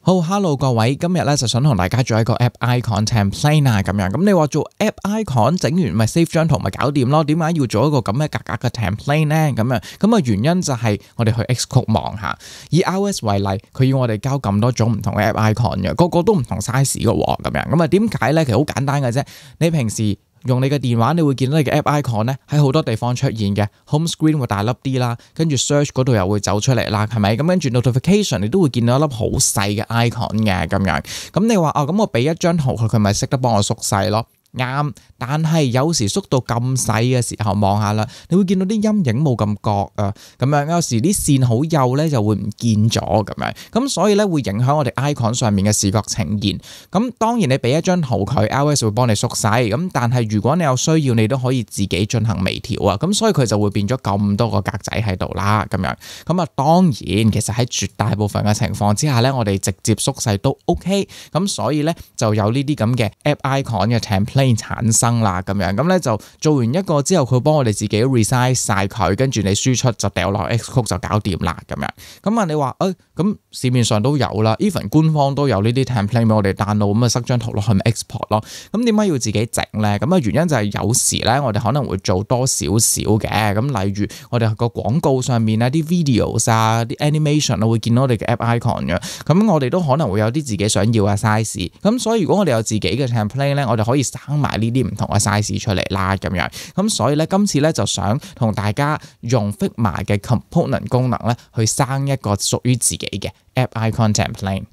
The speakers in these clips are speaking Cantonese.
好 ，hello 各位，今日咧就想同大家做一個 app icon template 啊，咁樣。咁你話做 app icon 整完咪 save 張圖咪搞掂咯？點解要做一個咁嘅格嘅 template 咧？咁原因就係我哋去 Xcode 望下，以 iOS 為例，佢要我哋交咁多種唔同嘅 app icon 嘅，個個都唔同 size 嘅喎，咁樣。咁啊點解咧？其實好簡單嘅啫，你平時用你嘅電話，你會見到你嘅 app icon 咧喺好多地方出現嘅 ，home screen 會大粒啲啦，跟住 search 嗰度又會走出嚟啦，係咪？咁跟住 notification 你都會見到一粒好細嘅 icon 嘅咁樣。咁你話咁我俾一張圖佢咪識得幫我縮細咯？啱，但係有時縮到咁細嘅時候，望下啦，你會見到啲陰影冇咁覺啊，咁樣有時啲線好幼咧就會唔見咗咁樣，咁所以咧會影響我哋 icon 上面嘅視覺呈現。咁當然你俾一張圖佢 iOS 會幫你縮細，咁但係如果你有需要，你都可以自己進行微調啊。咁所以佢就會變咗咁多個格仔喺度啦，咁樣。咁啊當然其實喺絕大部分嘅情況之下咧，我哋直接縮細都 OK。咁所以咧就有呢啲咁嘅 app icon 嘅 template產生啦，咁樣咁咧就做完一個之後，佢幫我哋自己 resize 晒佢，跟住你輸出就掉落 Xcode 就搞掂啦，咁樣。咁啊你話咁市面上都有啦 ，even 官方都有呢啲 template 俾我哋 download，咁啊塞張圖落去咪 export 咯。咁點解要自己整咧？咁啊原因就係有時咧，我哋可能會做多少少嘅。咁例如我哋個廣告上面啊，啲 videos 啊，啲 animation 啊，會見到我哋嘅 app icon 嘅。咁我哋都可能會有啲自己想要嘅 size。咁所以如果我哋有自己嘅 template 咧，我哋可以生埋呢啲唔同嘅 size 出嚟啦，咁樣。咁所以咧，今次咧就想同大家用 Figma 嘅 component 功能咧，去生一個屬於自己嘅 app icon template。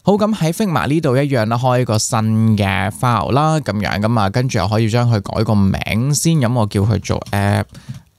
好，咁喺 Figma 呢度一樣啦，開一個新嘅 file 啦，咁樣咁啊，跟住又可以將佢改個名先，咁我叫佢做 app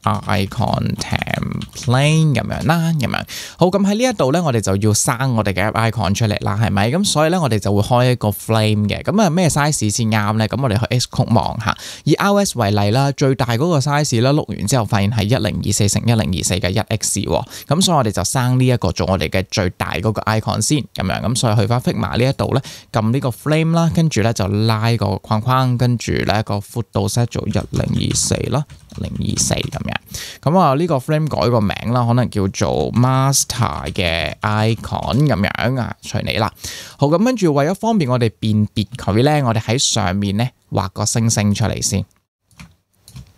icon template 咁樣啦，咁樣。好，咁喺呢一度咧，我哋就要生我哋嘅 app icon 出嚟啦，係咪？咁所以咧，我哋就會開一個 frame 嘅。咁啊，咩 size 先啱咧？咁我哋去 Xcode 望下，以 iOS 為例啦，最大嗰個 size 咧，碌完之後發現係1024乘1024嘅1x 喎。咁所以我哋就生呢一個做我哋嘅最大嗰個 icon 先，咁樣。咁所以去翻 Figma 呢一度咧，撳呢個 frame 啦，跟住咧就拉個框框，跟住咧個闊度 set 做1024啦，1024咁樣。咁啊呢個 frame 改個名啦，可能叫做 master 嘅 icon 咁樣啊，隨你啦。好，咁跟住為咗方便我哋辨別佢咧，我哋喺上面咧畫個星星出嚟先，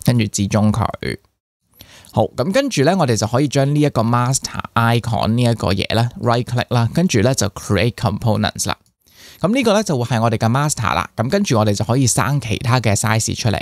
跟住指中佢。好，咁跟住咧，我哋就可以將呢一個 master icon 呢一個嘢咧 right click 啦，跟住咧就 create components 啦。咁呢個咧就會係我哋嘅 master 啦。咁跟住我哋就可以生其他嘅 size 出嚟。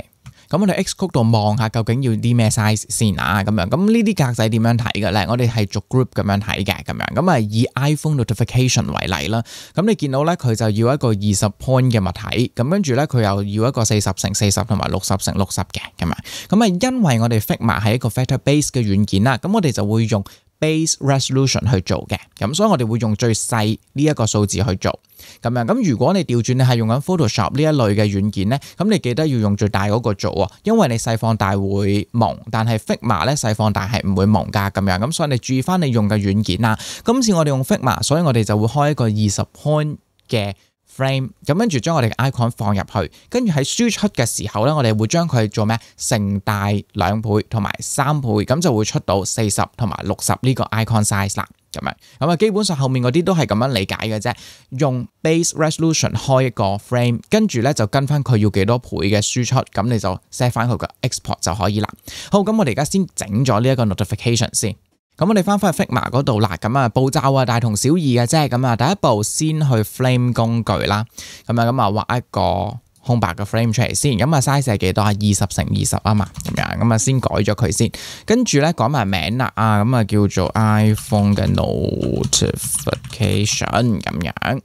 咁我哋 Xcode 度望下究竟要啲咩 size 先啊，咁樣。咁呢啲格仔點樣睇嘅咧？我哋係逐 group 咁樣睇嘅，咁樣。咁啊以 iPhone notification 為例啦。咁你見到咧，佢就要一個20 point 嘅物體，咁跟住咧佢又要一個40乘40同埋60乘60嘅，咁樣。咁啊因為我哋 Figma 係一個 vector base 嘅軟件啦，咁我哋就會用 base resolution 去做嘅，咁所以我哋會用最細呢一個數字去做，咁樣。咁如果你調轉你係用緊 Photoshop 呢一類嘅軟件咧，咁你記得要用最大嗰個做喎，因為你細放大會蒙，但係 Figma 咧細放大係唔會蒙噶，咁樣。咁所以你注意翻你用嘅軟件啦。今次我哋用 Figma，所以我哋就會開一個20 point 嘅frame， 咁跟住將我哋嘅 icon 放入去，跟住喺輸出嘅時候咧，我哋會將佢做咩？乘大2倍同埋3倍，咁就會出到40同埋60呢個 icon size 啦，咁樣。咁啊，基本上後面嗰啲都係咁樣理解嘅啫。用 base resolution 開一個 frame， 跟住咧就跟翻佢要幾多倍嘅輸出，咁你就 set 翻佢個 export 就可以啦。好，咁我哋而家先整咗呢一個 notification 先。咁我哋翻返去 Figma 嗰度啦，咁啊步驟啊大同小異嘅啫，咁啊第一步先去 frame 工具啦，咁啊畫一個空白嘅 frame 出嚟先，咁啊 size 係幾多啊？20乘20啊嘛，咁樣，咁啊先改咗佢先，跟住咧改埋名啦，咁啊叫做 iPhone 嘅 notification 咁樣。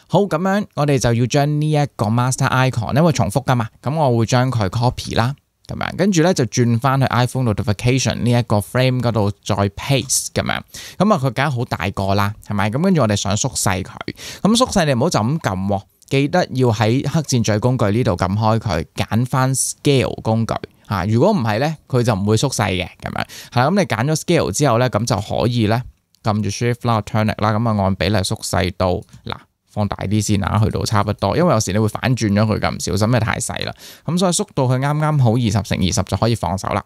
好，咁樣我哋就要將呢一個 master icon， 因為重複噶嘛，咁我會將佢 copy 啦。咁樣，跟住咧就轉翻去 iPhone notification 呢一個 frame 嗰度再 paste 咁樣，咁啊佢梗係好大個啦，係咪？咁跟住我哋想縮細佢，咁縮細你唔好就咁撳，記得要喺黑箭嘴工具呢度撳開佢，揀翻 scale 工具嚇。如果唔係咧，佢就唔會縮細嘅咁樣。係啦，咁你揀咗 scale 之後咧，咁就可以咧撳住 shift 啦 turn it 啦，咁啊按比例縮細到嗱。放大啲先啊，去到差不多，因為有時你會反轉咗佢㗎，唔小心，因為太細啦。咁所以縮到佢啱啱好20乘20就可以放手啦。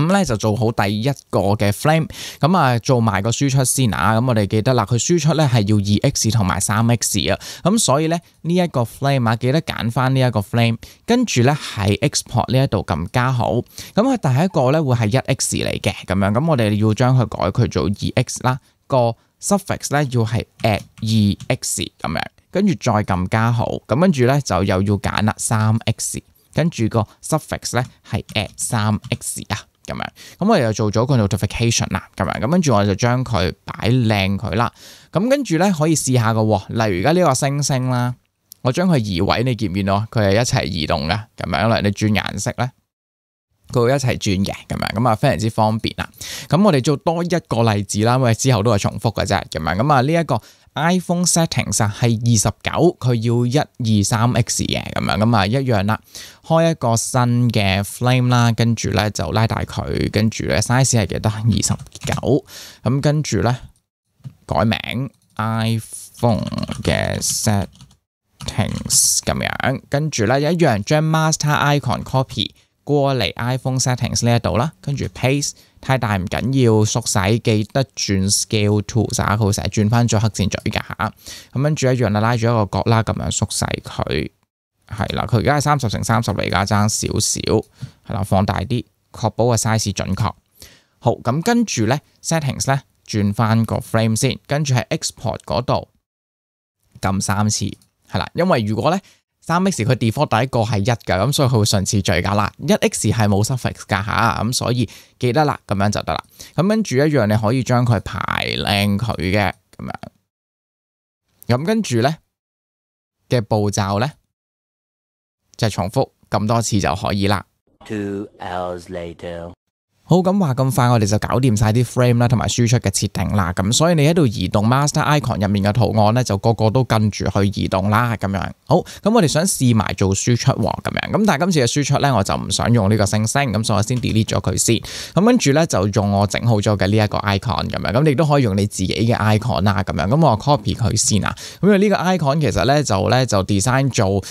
咁咧就做好第一個嘅 frame， 咁啊做埋個輸出先啊。咁我哋記得啦，佢輸出咧係要 2x 同埋 3x 啊。咁所以咧呢一個 frame 啊，記得揀翻呢一個 frame， 跟住咧喺 export 呢一度撳加號。咁佢第一個咧會係 1x 嚟嘅咁樣，咁我哋要將佢改佢做 2x 啦。個 suffix 咧要係 add 2x 咁樣，跟住再撳加號。咁跟住咧就又要揀啦 3x， 跟住個 suffix 咧係 add 3x 啊。咁樣，咁我哋又做咗個 notification 啦，咁樣，咁跟住我就將佢擺靚佢啦。咁跟住咧可以試下嘅，例如而家呢個星星啦，我將佢移位，你見唔見到？佢係一齊移動嘅，咁樣啦。你轉顏色咧，佢會一齊轉嘅，咁樣，咁啊非常之方便啦。咁我哋做多一個例子啦，因為之後都係重複嘅啫，咁樣，咁啊呢一個 iPhone settings 係29，佢要123x 嘅，咁樣，咁啊一樣啦。開一個新嘅 flame 啦，跟住咧就拉大佢，跟住咧 size 係幾多？29，咁跟住咧改名 iPhone 嘅 settings 咁樣，跟住咧一樣將 master icon copy 過嚟 iPhone settings 呢一度啦，跟住 paste， 太大唔緊要，縮細記得轉 scale to， 佢成日轉翻咗黑箭嘴㗎嚇，咁跟住一樣啦，拉住一個角啦，咁樣縮細佢。係啦，佢而家係30×30嚟，而家爭少少，係啦，放大啲，確保個 size 準確。好，咁跟住咧 settings 咧轉翻個 frame 先，跟住喺 export 嗰度撳3次，係啦，因為如果咧 3x 佢 default 第一個係1㗎，咁所以佢會順次序㗎啦。1x 係冇 suffix 㗎嚇，咁所以記得啦，咁樣就得啦。咁跟住一樣你可以將佢排靚佢嘅咁樣，咁跟住咧嘅步驟咧。就係重複咁多次就可以啦。2 hours later， 好，咁話咁快，我哋就搞掂晒啲 frame 啦，同埋輸出嘅設定啦。咁所以你喺度移動 master icon 入面嘅圖案咧，就個個都跟住去移動啦。咁樣好，咁我哋想試埋做輸出喎，咁樣咁但係今次嘅輸出咧，我就唔想用呢個星星，咁所以我先 delete 咗佢先。咁跟住咧就用我整好咗嘅呢一個 icon 咁樣，咁你都可以用你自己嘅 icon 啦。咁樣咁我 copy 佢先啊。咁因為呢個 icon 其實咧就 design 做。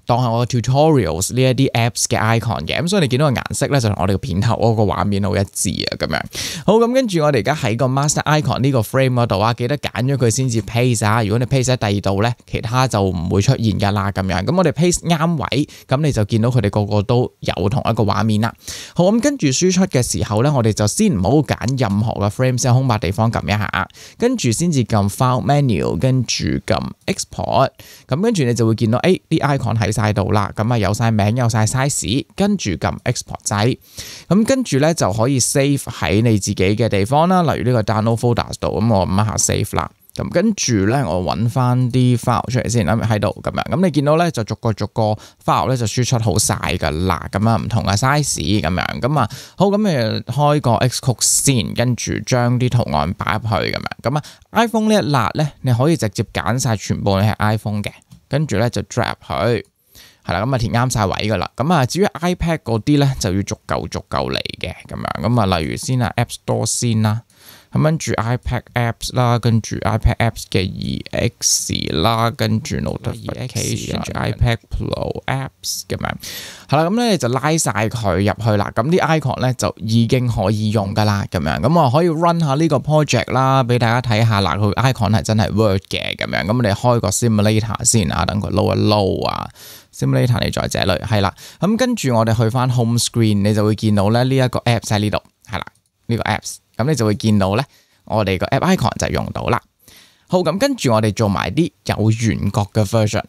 當係我 tutorials 呢一啲 apps 嘅 icon 嘅，咁所以你見到個顏色咧就同我哋個片頭嗰個畫面好一致啊，咁樣。好，咁跟住我哋而家喺個 master icon 呢個 frame 嗰度啊，記得揀咗佢先至 paste 啊。如果你 paste 喺第二度咧，其他就唔會出現噶啦，咁樣。咁我哋 paste 啱位，咁你就見到佢哋個個都有同一個畫面啦。好，咁跟住輸出嘅時候咧，我哋就先唔好揀任何嘅 frame， 先空白地方撳一下，跟住先至撳 file menu， 跟住撳 export， 咁跟住你就會見到啲 icon 喺晒度啦，咁啊有晒名有晒 size， 跟住撳 export 掣，咁跟住咧就可以 save 喺你自己嘅地方啦，例如呢個 download folders 度，咁我撳一下 save 啦，咁跟住咧我揾翻啲 file 出嚟先，喺度咁樣，咁你見到咧就逐個 file 咧就輸出好晒噶啦，咁啊唔同嘅 size 咁樣，咁啊好，咁誒開個 Xcode 先，跟住將啲圖案擺入去咁樣，咁啊 iPhone 呢一欄咧你可以直接揀晒全部你係 iPhone 嘅。跟住咧就 drop 佢，係啦，咁啊填啱晒位噶啦。咁啊至於 iPad 嗰啲咧就要逐嚿嚟嘅咁樣。咁啊例如先啊 App Store 先啦，咁跟住 iPad Apps 啦，跟住 iPad Apps 嘅 2X 啦，跟住 Notification， 跟住 iPad Pro Apps 咁樣。係啦，咁咧就拉晒佢入去啦。咁啲 icon 咧就已經可以用噶啦，咁樣。咁我可以 run 下呢個 project 啦，俾大家睇下嗱，佢 icon 係真係 work 嘅咁樣。咁我哋開個 simulator 先啊，等佢 load 一 load 啊。simulator 你在這裏係啦。咁跟住我哋去翻 home screen， 你就會見到咧呢一個 apps 喺呢度，係啦，呢個 apps。咁你就會見到咧，我哋個 app icon 就用到啦。好，咁跟住我哋做埋啲有圓角嘅 version。